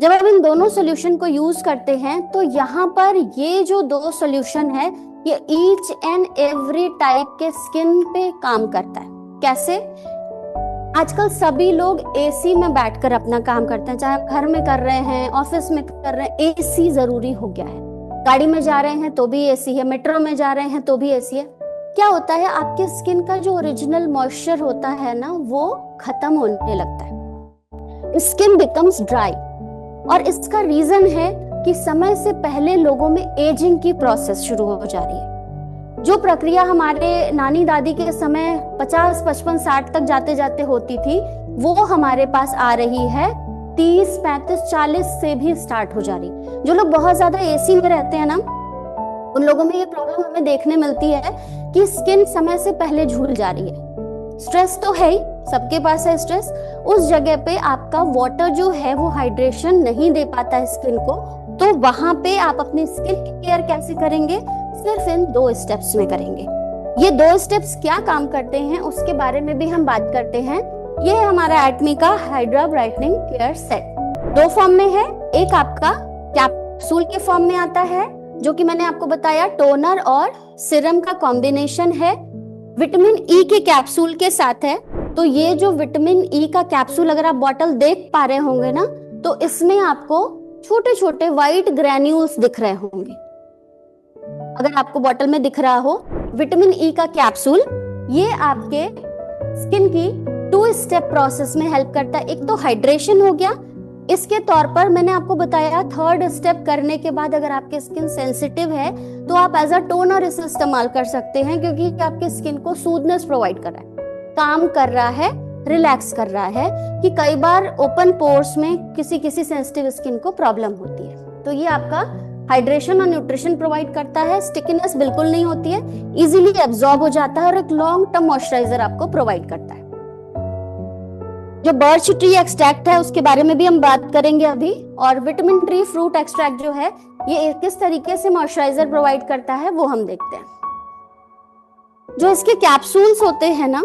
जब हम इन दोनों सॉल्यूशन को यूज करते हैं, तो यहाँ पर ये जो दो सॉल्यूशन है, ये ईच एंड एवरी टाइप के स्किन पे काम करता है। कैसे? आजकल सभी लोग एसी में बैठकर अपना काम करते हैं, चाहे घर में कर रहे हैं, ऑफिस में कर रहे हैं, एसी जरूरी हो गया है। गाड़ी में जा रहे हैं तो भी एसी है, मेट्रो में जा रहे हैं तो भी एसी है। क्या होता है, आपके स्किन का जो ओरिजिनल मॉइस्चर होता है ना, वो खत्म होने लगता है, स्किन बिकम्स ड्राई। और इसका रीजन है कि समय से पहले लोगों में एजिंग की प्रोसेस शुरू हो जा रही है। जो प्रक्रिया हमारे नानी दादी के समय 50, 55, 60 तक जाते जाते होती थी, वो हमारे पास आ रही है 30, 35, 40 से भी स्टार्ट हो जा रही। जो लोग बहुत ज्यादा एसी में रहते हैं ना, उन लोगों में ये प्रॉब्लम हमें देखने मिलती है कि स्किन समय से पहले झूल जा रही है। स्ट्रेस तो है ही, सबके पास है स्ट्रेस। उस जगह पे आपका वाटर जो है वो हाइड्रेशन नहीं दे पाता है स्किन को, तो वहां पे आप अपनी स्किन की केयर कैसे करेंगे? सिर्फ इन 2 स्टेप्स में करेंगे। ये 2 स्टेप्स क्या काम करते हैं उसके बारे में भी हम बात करते हैं। ये है हमारा एटमी का hydra brightening care set. 2 form में है। एक आपका कैप्सूल के फॉर्म में आता है, जो कि मैंने आपको बताया टोनर और सिरम का कॉम्बिनेशन है। विटामिन ई के कैप्सूल के साथ है। तो ये जो विटामिन ई का कैप्सूल अगर आप बॉटल देख पा रहे होंगे ना, तो इसमें आपको छोटे छोटे व्हाइट ग्रैन्यूल्स दिख रहे होंगे। अगर आपको बॉटल में दिख रहा हो विटामिन ई का कैप्सूल, ये आपके स्किन की 2 स्टेप प्रोसेस में हेल्प करता है। एक तो हाइड्रेशन हो गया, इसके तौर पर मैंने आपको बताया 3rd स्टेप करने के बाद अगर आपकी स्किन सेंसिटिव है तो आप एज अ टोनर इसे इस्तेमाल कर सकते हैं, क्योंकि आपके स्किन को सूदनेस प्रोवाइड कर रहा है, काम कर रहा है, रिलैक्स कर रहा है। कि कई बार ओपन पोर्स में किसी सेंसिटिव स्किन को प्रॉब्लम होती है, तो ये आपका हाइड्रेशन और न्यूट्रिशन प्रोवाइड करता है। स्टिकीनेस बिल्कुल नहीं होती है, इजीली एब्जॉर्ब हो जाता है और एक लॉन्ग टर्म मॉइस्चराइजर आपको प्रोवाइड करता है। जो बर्च ट्री एक्सट्रैक्ट है उसके बारे में भी हम बात करेंगे अभी। और विटामिन ट्री फ्रूट एक्सट्रैक्ट जो है, ये किस तरीके से मॉइस्चराइजर प्रोवाइड करता है वो हम देखते हैं। जो इसके कैप्सूल्स होते हैं ना,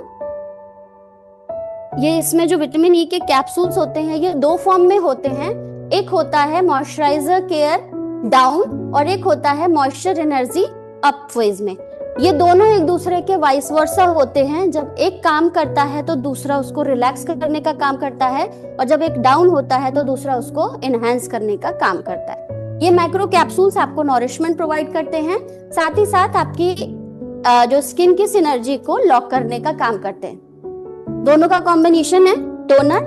ये इसमें जो विटामिन ई के कैप्सूल्स होते हैं, ये 2 फॉर्म में होते हैं। एक होता है मॉइस्चराइजर केयर डाउन और एक होता है मॉइस्चर एनर्जी अप फेज में। ये दोनों एक दूसरे के वाइस वर्सा होते हैं। जब एक काम करता है तो दूसरा उसको रिलैक्स करने का काम करता है, और जब एक डाउन होता है तो दूसरा उसको एनहांस करने का काम करता है। ये माइक्रो कैप्सूल्स आपको नॉरिशमेंट प्रोवाइड करते हैं, साथ ही साथ आपकी जो स्किन की सिनर्जी को लॉक करने का काम करते हैं। दोनों का कॉम्बिनेशन है टोनर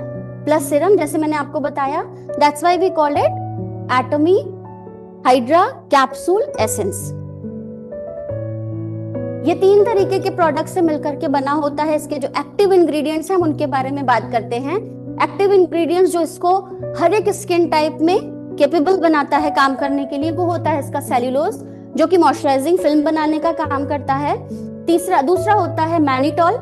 प्लस सिरम, जैसे मैंने आपको बताया। That's why we call it Atomy hydra capsule essence. ये 3 तरीके के प्रोडक्ट से मिलकर के बना होता है। इसके जो एक्टिव इंग्रेडिएंट्स हैं हम उनके बारे में बात करते हैं। एक्टिव इंग्रेडिएंट्स जो इसको हर एक स्किन टाइप में कैपेबल बनाता है काम करने के लिए, वो होता है इसका सेल्यूलोज, जो कि मॉइस्चराइजिंग फिल्म बनाने का काम करता है। दूसरा होता है मैनिटॉल।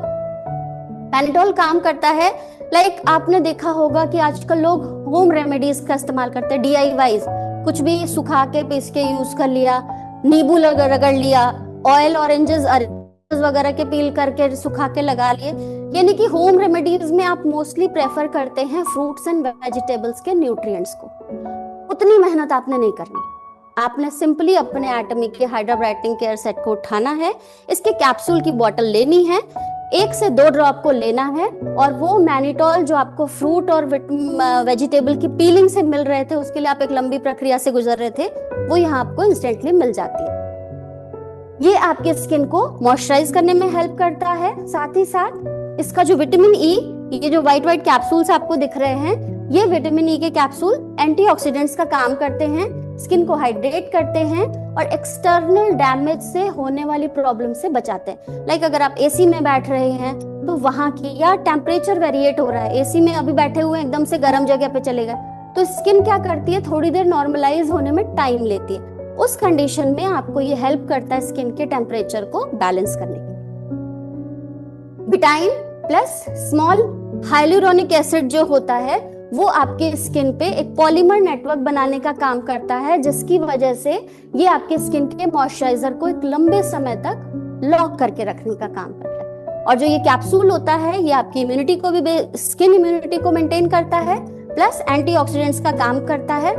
मैनिटॉल काम करता है, लाइक आपने देखा होगा कि आजकल लोग होम रेमेडीज का इस्तेमाल करते हैं, DIYs, कुछ भी सुखा के पीस के यूज कर लिया, नींबू रगड़ लिया, ऑयल ऑरेंजेस वगैरह के पील करके सुखा के लगा लिए। यानी कि होम रेमेडीज में आप मोस्टली प्रेफर करते हैं फ्रूट्स एंड वेजिटेबल्स के न्यूट्रिएंट्स को। उतनी मेहनत आपने नहीं करनी, आपने सिंपली अपने एटमी के हाइड्रा ब्राइटनिंग केयर सेट को उठाना है, इसके कैप्सूल की बोतल लेनी है, 1 से 2 ड्रॉप को लेना है, और वो मैनिटॉल जो आपको फ्रूट और वेजिटेबल की पीलिंग से मिल रहे थे, उसके लिए आप एक लंबी प्रक्रिया से गुजर रहे थे, वो यहाँ आपको इंस्टेंटली मिल जाती है। ये आपके स्किन को मॉइस्चराइज करने में हेल्प करता है। साथ ही साथ इसका जो विटामिन ई, ये जो व्हाइट कैप्सूल्स आपको दिख रहे हैं, ये विटामिन ई के कैप्सूल एंटीऑक्सीडेंट्स का काम करते हैं, स्किन को हाइड्रेट करते हैं और एक्सटर्नल डैमेज से होने वाली प्रॉब्लम से बचाते हैं। लाइक अगर आप एसी में बैठ रहे हैं तो वहां की, या टेम्परेचर वेरिएट हो रहा है, एसी में अभी बैठे हुए एकदम से गर्म जगह पे चले गए, तो स्किन क्या करती है, थोड़ी देर नॉर्मलाइज होने में टाइम लेती है। उस कंडीशन में आपको ये हेल्प करता है स्किन के टेम्परेचर को बैलेंस करने के। बिटाइन प्लस स्मॉल हाइलुरोनिक एसिड जो होता है, वो आपके स्किन पे एक पॉलीमर नेटवर्क बनाने का काम करता है, जिसकी वजह से ये आपके स्किन के मॉइस्चराइजर को एक लंबे समय तक लॉक करके रखने का काम करता है। और जो ये कैप्सूल होता है, ये आपकी इम्यूनिटी को भी, स्किन इम्यूनिटी को मेंटेन करता है, प्लस एंटीऑक्सीडेंट्स का काम करता है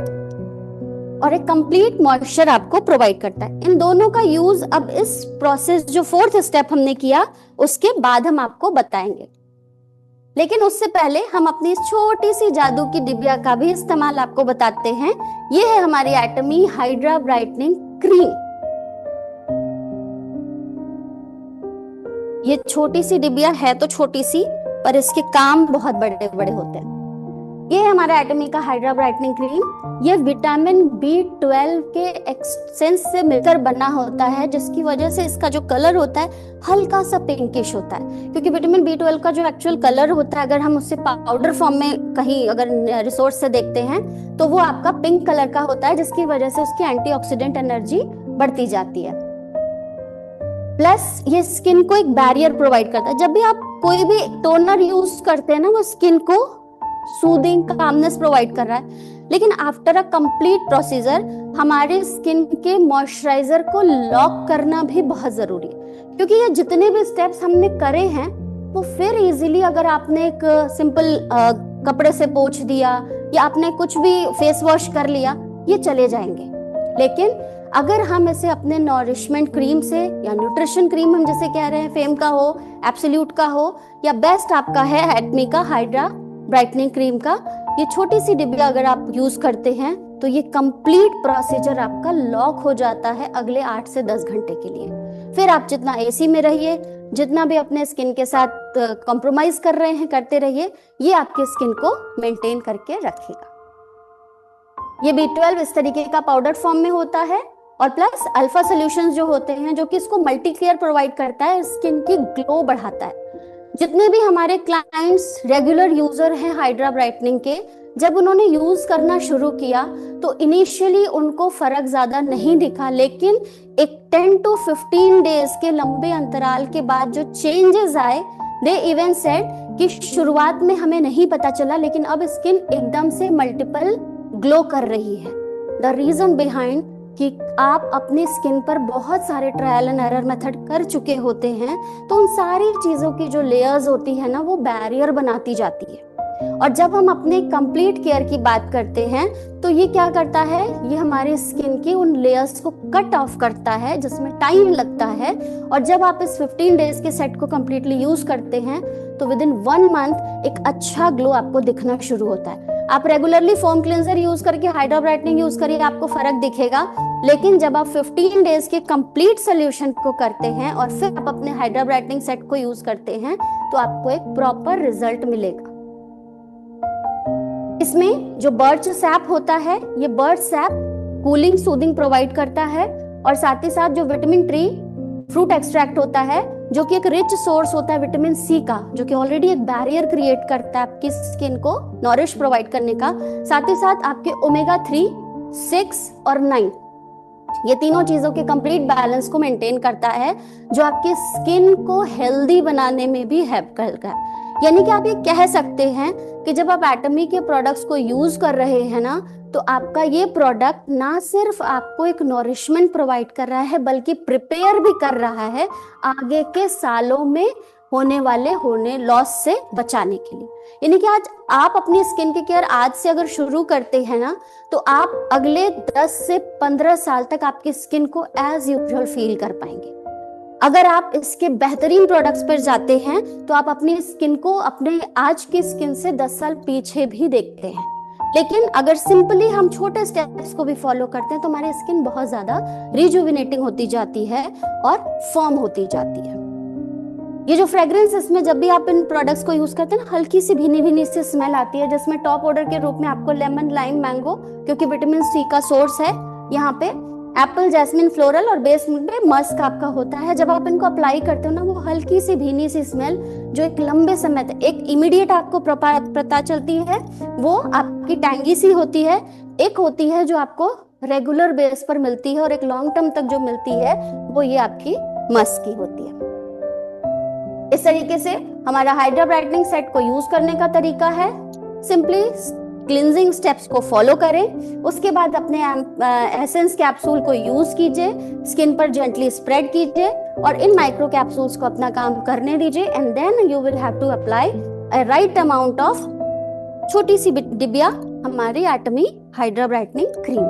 और एक कंप्लीट मॉइस्चर आपको प्रोवाइड करता है। इन दोनों का यूज अब इस प्रोसेस जो 4th स्टेप हमने किया, उसके बाद हम आपको बताएंगे। लेकिन उससे पहले हम अपनी इस छोटी सी जादू की डिबिया का भी इस्तेमाल आपको बताते हैं। ये है हमारी एटमी हाइड्रा ब्राइटनिंग क्रीम। ये छोटी सी डिबिया है तो छोटी सी, पर इसके काम बहुत बड़े बड़े होते हैं। ये है हमारा एटमी का हाइड्रा ब्राइटनिंग क्रीम। ये विटामिन B12 के एक्सेंस से मिलकर बना होता है, जिसकी वजह से इसका जो कलर होता है हल्का सा पिंकिश होता है। क्योंकि विटामिन B12 का जो एक्चुअल कलर होता है, अगर हम उससे पाउडर फॉर्म में कहीं अगर रिसोर्स से देखते हैं, तो वो आपका पिंक कलर का होता है, जिसकी वजह से उसकी एंटीऑक्सीडेंट एनर्जी बढ़ती जाती है। प्लस ये स्किन को एक बैरियर प्रोवाइड करता है। जब भी आप कोई भी टोनर यूज करते हैं ना, वो स्किन को सूदिंग कामनेस प्रोवाइड कर रहा है, लेकिन आफ्टर अ कंप्लीट प्रोसीजर हमारे स्किन के मॉइस्चराइजर को लॉक करना भी बहुत जरूरी है। क्योंकि ये जितने भी स्टेप्स हमने करे हैं, वो फिर इजीली अगर आपने एक सिंपल कपड़े से पोंछ दिया या आपने कुछ भी फेस वॉश कर लिया, ये चले जाएंगे। लेकिन अगर हम इसे अपने नॉरिशमेंट क्रीम से, या न्यूट्रिशन क्रीम हम जिसे कह रहे हैं, फेम का हो, एब्सोल्यूट का हो, या बेस्ट आपका है एटमी का हाइड्रा ब्राइटनिंग क्रीम का, ये छोटी सी डिब्बिया अगर आप यूज करते हैं, तो ये कंप्लीट प्रोसीजर आपका लॉक हो जाता है अगले 8 से 10 घंटे के लिए। फिर आप जितना एसी में रहिए, जितना भी अपने स्किन के साथ कॉम्प्रोमाइज कर रहे हैं करते रहिए, ये आपके स्किन को मेंटेन करके रखेगा। ये B12 इस तरीके का पाउडर फॉर्म में होता है, और प्लस अल्फा सॉल्यूशंस जो होते हैं, जो कि इसको मल्टी केयर प्रोवाइड करता है, स्किन की ग्लो बढ़ाता है। जितने भी हमारे क्लाइंट्स रेगुलर यूजर हैं हाइड्रा ब्राइटनिंग के, जब उन्होंने यूज करना शुरू किया तो इनिशियली उनको फर्क ज्यादा नहीं दिखा, लेकिन एक 10 to 15 डेज के लंबे अंतराल के बाद जो चेंजेस आए, दे इवन सेड कि शुरुआत में हमें नहीं पता चला, लेकिन अब स्किन एकदम से मल्टीपल ग्लो कर रही है। द रीजन बिहाइंड कि आप अपनी स्किन पर बहुत सारे ट्रायल एंड एरर मेथड कर चुके होते हैं, तो उन सारी चीजों की जो लेयर्स होती है ना, वो बैरियर बनाती जाती है। और जब हम अपने कंप्लीट केयर की बात करते हैं, तो ये क्या करता है, ये हमारे स्किन की उन लेयर्स को कट ऑफ करता है, जिसमें टाइम लगता है। और जब आप इस 15 डेज के सेट को कंप्लीटली यूज करते हैं, तो विद इन 1 मंथ एक अच्छा ग्लो आपको दिखना शुरू होता है। आप रेगुलरली फोम क्लेंजर यूज करके हाइड्रा ब्राइटनिंग यूज करिए, आपको फर्क दिखेगा। लेकिन जब आप 15 डेज के कंप्लीट सोल्यूशन को करते हैं और फिर आप अपने हाइड्रा ब्राइटनिंग सेट को यूज करते हैं, तो आपको एक प्रॉपर रिजल्ट मिलेगा। इसमें जो बर्च सैप होता है, ये birch SAP cooling soothing provide करता है, और साथ ही साथ जो विटामिन फ्रूट एक्सट्रैक्ट होता है जो कि एक रिच सोर्स होता है विटामिन सी का, जो कि ऑलरेडी एक बैरियर क्रिएट करता है आपकी स्किन को नॉरिश प्रोवाइड करने का। साथ ही साथ आपके ओमेगा 3, 6 और 9, ये तीनों चीजों के कंप्लीट बैलेंस को मेंटेन करता है, जो आपकी स्किन को हेल्दी बनाने में भी हेल्प करता है। यानी कि आप ये कह सकते हैं कि जब आप एटमी के प्रोडक्ट्स को यूज कर रहे हैं ना, तो आपका ये प्रोडक्ट ना सिर्फ आपको एक नॉरिशमेंट प्रोवाइड कर रहा है, बल्कि प्रिपेयर भी कर रहा है आगे के सालों में होने लॉस से बचाने के लिए। यानी कि आज आप अपनी स्किन की केयर आज से अगर शुरू करते हैं ना, तो आप अगले 10 से 15 साल तक आपकी स्किन को एज यूजुअल फील कर पाएंगे। अगर आप इसके बेहतरीन प्रोडक्ट्स पर जाते हैं तो आप अपनी स्किन को अपने आज की स्किन से 10 साल पीछे भी देखते हैं। लेकिन अगर सिंपली हम छोटे स्टेप्स को भी फॉलो करते हैं तो हमारी स्किन बहुत ज्यादा रिजुविनेटिंग होती जाती है और फर्म होती जाती है। ये जो फ्रेग्रेंस, इसमें जब भी आप इन प्रोडक्ट्स को यूज करते हैं ना, हल्की सी भीनी भीनी सी स्मेल आती है, जिसमें टॉप ऑर्डर के रूप में आपको लेमन, लाइम, मैंगो, क्योंकि विटामिन सी का सोर्स है यहाँ पे, एप्पल, जैस्मिन, फ्लोरल और बेस में मस्क आपका होता है। जब आप इनको अप्लाई करते हो ना, वो हल्की सी भीनी सी स्मेल जो एक लंबे समय तक, एक इमीडिएट आपको पता चलती है, वो आपकी टैंगी सी होती है। एक होती है जो आपको रेगुलर बेस पर मिलती है, और एक लॉन्ग टर्म तक जो मिलती है वो ये आपकी मस्क की होती है। इस तरीके से हमारा हाइड्रा ब्राइटनिंग सेट को यूज करने का तरीका है, सिंपली क्लींजिंग स्टेप्स को फॉलो करें, उसके बाद अपने एसेंस कैप्सूल को यूज कीजिए, स्किन पर जेंटली स्प्रेड कीजिए और इन माइक्रो कैप्सूल्स को अपना काम करने दीजिए, and then you will have to apply a right amount of छोटी सी डिबिया हमारी Atomy hydra brightening cream.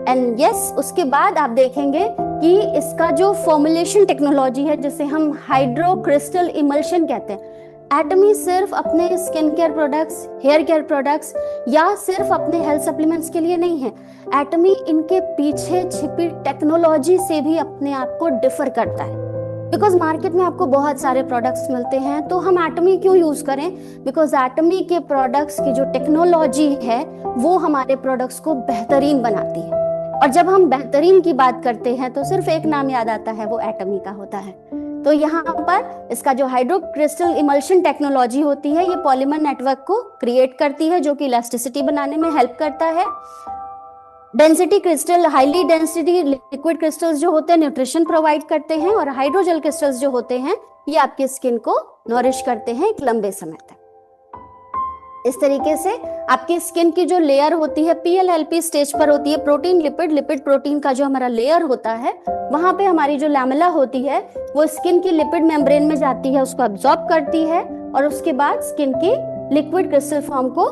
And yes, उसके बाद आप देखेंगे कि इसका जो फॉर्मुलेशन टेक्नोलॉजी है, जिसे हम हाइड्रो क्रिस्टल इमल्शन कहते हैं, एटमी सिर्फ अपने skin care products, hair care products या सिर्फ अपने हेल्थ सप्लीमेंट्स के लिए नहीं है। एटमी इनके पीछे छिपी टेक्नोलॉजी से भी अपने आप को डिफर करता है। बिकॉज मार्केट में आपको बहुत सारे प्रोडक्ट्स मिलते हैं, तो हम एटमी क्यों यूज करें? बिकॉज एटमी के प्रोडक्ट्स की जो टेक्नोलॉजी है वो हमारे प्रोडक्ट्स को बेहतरीन बनाती है। और जब हम बेहतरीन की बात करते हैं तो सिर्फ एक नाम याद आता है, वो एटमी का होता है। तो यहाँ पर इसका जो हाइड्रो क्रिस्टल इमल्शन टेक्नोलॉजी होती है, ये पॉलीमर नेटवर्क को क्रिएट करती है, जो कि इलास्टिसिटी बनाने में हेल्प करता है। Density crystal, highly density liquid crystals जो होते हैं न्यूट्रिशन प्रोवाइड करते हैं, और हाइड्रोजेल क्रिस्टल्स जो होते हैं ये आपकी स्किन को नॉरिश करते हैं एक लंबे समय तक। इस तरीके से आपकी स्किन की जो लेयर होती है PLLP स्टेज पर होती है, प्रोटीन लिपिड, लिपिड प्रोटीन का जो हमारा लेयर होता है, वहां पे हमारी जो लैमेला होती है वो स्किन की लिपिड मेम्ब्रेन में जाती है, उसको अब्सॉर्ब करती है और उसके बाद स्किन की लिक्विड क्रिस्टल फॉर्म को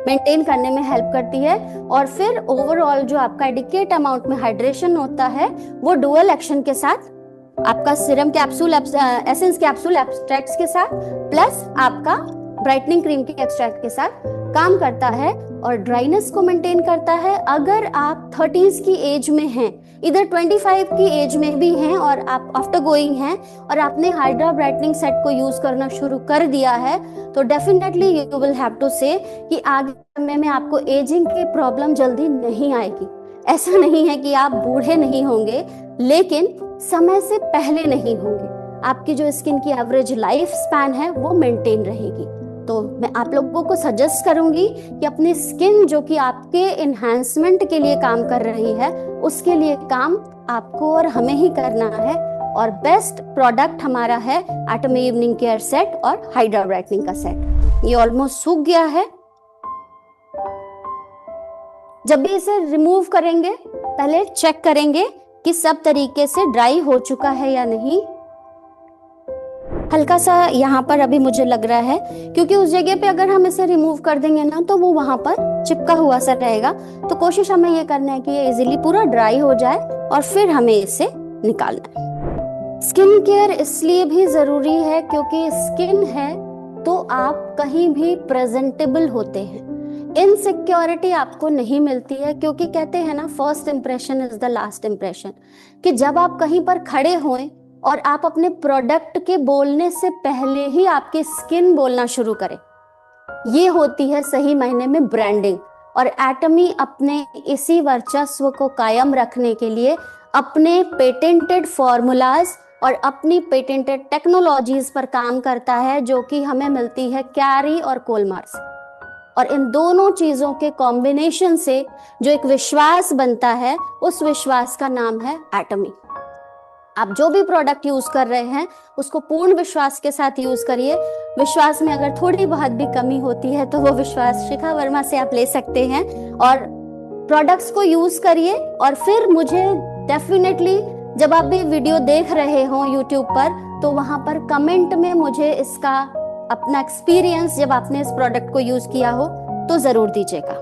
मेंटेन करने में हेल्प करती है। और फिर ओवरऑल जो आपका एडिक्वेट अमाउंट में हाइड्रेशन होता है वो डुअल एक्शन के साथ आपका serum capsule, essence capsule extracts के साथ प्लस आपका ब्राइटनिंग क्रीम के एक्सट्रैक्ट के साथ काम करता है और ड्राइनेस को मेंटेन करता है। अगर आप 30s की एज में हैं, इधर 25 की एज में भी हैं और आप आफ्टर गोइंग हैं और आपने हाइड्रा ब्राइटनिंग सेट को यूज करना शुरू कर दिया है, तो definitely you will have to say कि आगे समय में आपको एजिंग की प्रॉब्लम जल्दी नहीं आएगी। ऐसा नहीं है कि आप बूढ़े नहीं होंगे, लेकिन समय से पहले नहीं होंगे। आपकी जो स्किन की एवरेज लाइफ स्पैन है वो मेंटेन रहेगी। तो मैं आप लोगों को सजेस्ट करूंगी कि अपनी स्किन जो कि आपके एनहांसमेंट के लिए काम कर रही है, उसके लिए काम आपको और हमें ही करना है। और बेस्ट प्रोडक्ट हमारा है एटमी इवनिंग केयर सेट और हाइड्रा ब्राइटनिंग का सेट। ये ऑलमोस्ट सूख गया है। जब भी इसे रिमूव करेंगे पहले चेक करेंगे कि सब तरीके से ड्राई हो चुका है या नहीं। हल्का सा यहाँ पर अभी मुझे लग रहा है, क्योंकि उस जगह पे अगर हम इसे रिमूव कर देंगे ना तो वो वहां पर चिपका हुआ सा रहेगा। तो कोशिश हमें ये करना है कि ये इजीली पूरा ड्राई हो जाए और फिर हमें इसे निकालना है। स्किन केयर इसलिए भी जरूरी है क्योंकि स्किन है तो आप कहीं भी प्रेजेंटेबल होते हैं। इनसिक्योरिटी आपको नहीं मिलती है, क्योंकि कहते हैं ना, first impression is the last impression, कि जब आप कहीं पर खड़े हों और आप अपने प्रोडक्ट के बोलने से पहले ही आपकी स्किन बोलना शुरू करे, ये होती है सही मायने में ब्रांडिंग। और एटमी अपने इसी वर्चस्व को कायम रखने के लिए अपने पेटेंटेड फॉर्मूलाज और अपनी पेटेंटेड टेक्नोलॉजीज पर काम करता है, जो कि हमें मिलती है कैरी और कोलमार से। और इन दोनों चीजों के कॉम्बिनेशन से जो एक विश्वास बनता है, उस विश्वास का नाम है एटमी। आप जो भी प्रोडक्ट यूज कर रहे हैं उसको पूर्ण विश्वास के साथ यूज करिए। विश्वास में अगर थोड़ी बहुत भी कमी होती है तो वो विश्वास शिखा वर्मा से आप ले सकते हैं, और प्रोडक्ट्स को यूज करिए। और फिर मुझे डेफिनेटली जब आप भी वीडियो देख रहे हो यूट्यूब पर, तो वहां पर कमेंट में मुझे इसका अपना एक्सपीरियंस, जब आपने इस प्रोडक्ट को यूज किया हो, तो जरूर दीजिएगा।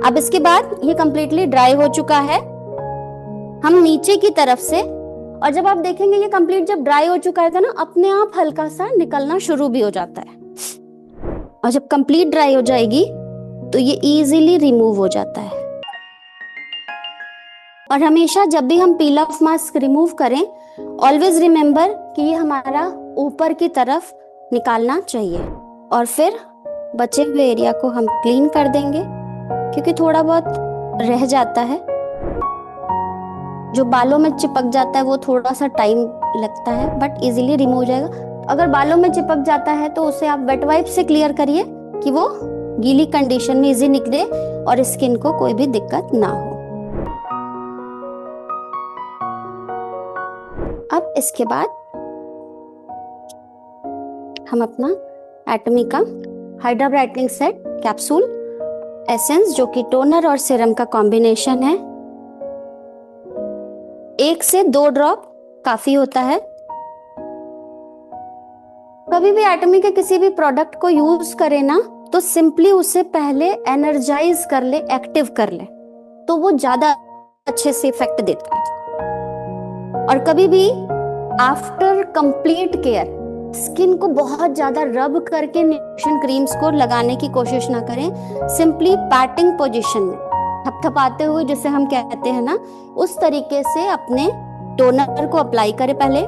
अब इसके बाद ये कंप्लीटली ड्राई हो चुका है। हम नीचे की तरफ से, और जब आप देखेंगे ये कंप्लीट जब ड्राई हो चुका है ना, अपने आप हल्का सा निकलना शुरू भी हो जाता है। और जब कंप्लीट ड्राई हो जाएगी तो ये इजीली रिमूव हो जाता है। और हमेशा जब भी हम पील ऑफ मास्क रिमूव करें, ऑलवेज रिमेंबर कि ये हमारा ऊपर की तरफ निकालना चाहिए। और फिर बचे हुए एरिया को हम क्लीन कर देंगे, क्योंकि थोड़ा बहुत रह जाता है। जो बालों में चिपक जाता है वो थोड़ा सा टाइम लगता है, बट इजीली रिमूव हो जाएगा। अगर बालों में चिपक जाता है तो उसे आप वेट वाइप से क्लियर करिए कि वो गीली कंडीशन में इजी निकले और स्किन को कोई भी दिक्कत ना हो। अब इसके बाद हम अपना एटमी का hydra brightening set capsule essence, जो कि टोनर और सीरम का कॉम्बिनेशन है, 1 से 2 ड्रॉप काफी होता है। कभी भी एटमी के किसी भी प्रोडक्ट को यूज करें ना, तो सिंपली उसे पहले एनर्जाइज कर ले, एक्टिव कर ले, तो वो ज्यादा अच्छे से इफेक्ट देता है। और कभी भी आफ्टर कंप्लीट केयर स्किन को बहुत ज्यादा रब करके न्यूट्रिशन क्रीम्स को लगाने की कोशिश ना करें। सिंपली पैटिंग पोजीशन में थपथपाते हुए, जिसे हम कहते हैं ना, उस तरीके से अपने टोनर को अप्लाई करें पहले।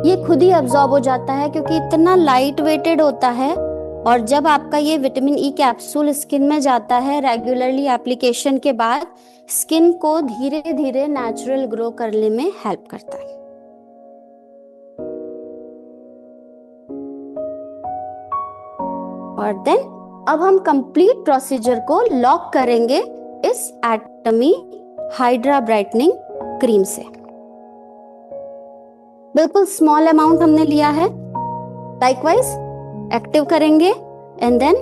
ये खुद ही अब्सॉर्ब हो जाता है क्योंकि इतना लाइट वेटेड होता है। और जब आपका ये विटामिन ई कैप्सूल स्किन में जाता है रेगुलरली एप्लीकेशन के बाद, स्किन को धीरे धीरे नेचुरल ग्रो करने में हेल्प करता है। और देन अब हम कंप्लीट प्रोसीजर को लॉक करेंगे इस एटमी हाइड्रा ब्राइटनिंग क्रीम से। बिल्कुल स्मॉल अमाउंट हमने लिया है। लाइकवाइज एक्टिव करेंगे एंड देन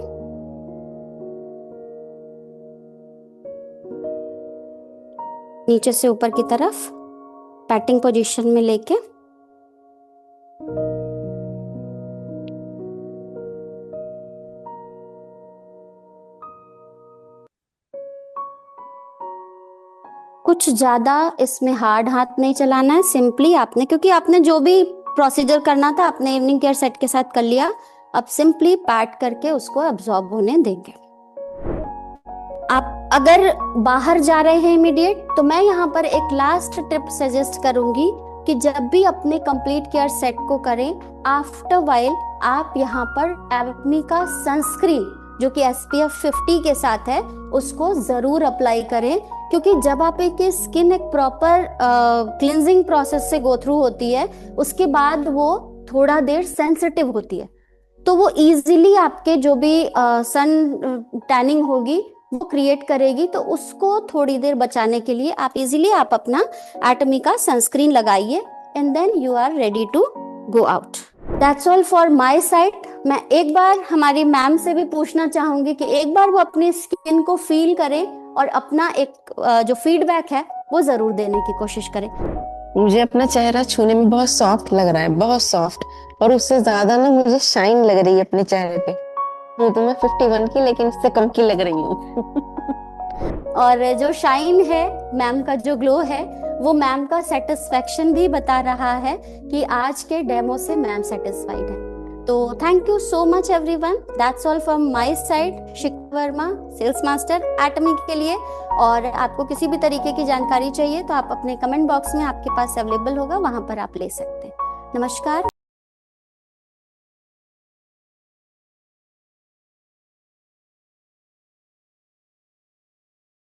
नीचे से ऊपर की तरफ पैटिंग पोजीशन में लेके कुछ ज्यादा इसमें हार्ड हाथ नहीं चलाना है। सिंपली आपने, क्योंकि आपने जो भी प्रोसीजर करना था अपने इवनिंग केयर सेट के साथ कर लिया, अब सिंपली पैट करके उसको अब्सॉर्ब होने देंगे। आप अगर बाहर जा रहे हैं इमीडिएट, तो मैं यहाँ पर एक लास्ट टिप सजेस्ट करूंगी कि जब भी अपने कंप्लीट केयर सेट को करें, आफ्टर वाइल आप यहाँ पर एटमी का सनस्क्रीन, जो कि SPF 50 के साथ है, उसको जरूर अप्लाई करें। क्योंकि जब आप एक स्किन एक प्रॉपर क्लिनजिंग प्रोसेस से गो थ्रू होती है, उसके बाद वो थोड़ा देर सेंसिटिव होती है, तो वो इजीली आपके जो भी सन टैनिंग होगी वो क्रिएट करेगी। तो उसको थोड़ी देर बचाने के लिए आप अपना एटमी का सनस्क्रीन लगाइए and then you are ready to go out. That's all for my side. मैं एक बार हमारी मैम से भी पूछना चाहूंगी कि एक बार वो अपनी स्किन को फील करें और अपना एक जो फीडबैक है वो जरूर देने की कोशिश करें। मुझे अपना चेहरा छूने में बहुत सॉफ्ट लग रहा है, बहुत सॉफ्ट, और उससे ज्यादा ना मुझे शाइन लग रही है अपने चेहरे पे। हूँ तो मैं 51 की, लेकिन इससे कम की लग रही हूँ। और जो शाइन है, मैम का जो ग्लो है, वो मैम का सेटिस्फेक्शन भी बता रहा है कि आज के डेमो से मैम सेटिस्फाइड है। तो thank you so much everyone. That's all from my side, Shikha Verma, sales master Atomy के लिए। और आपको किसी भी तरीके की जानकारी चाहिए तो आप अपने कमेंट बॉक्स में, आपके पास अवेलेबल होगा, वहां पर आप ले सकते हैं। नमस्कार।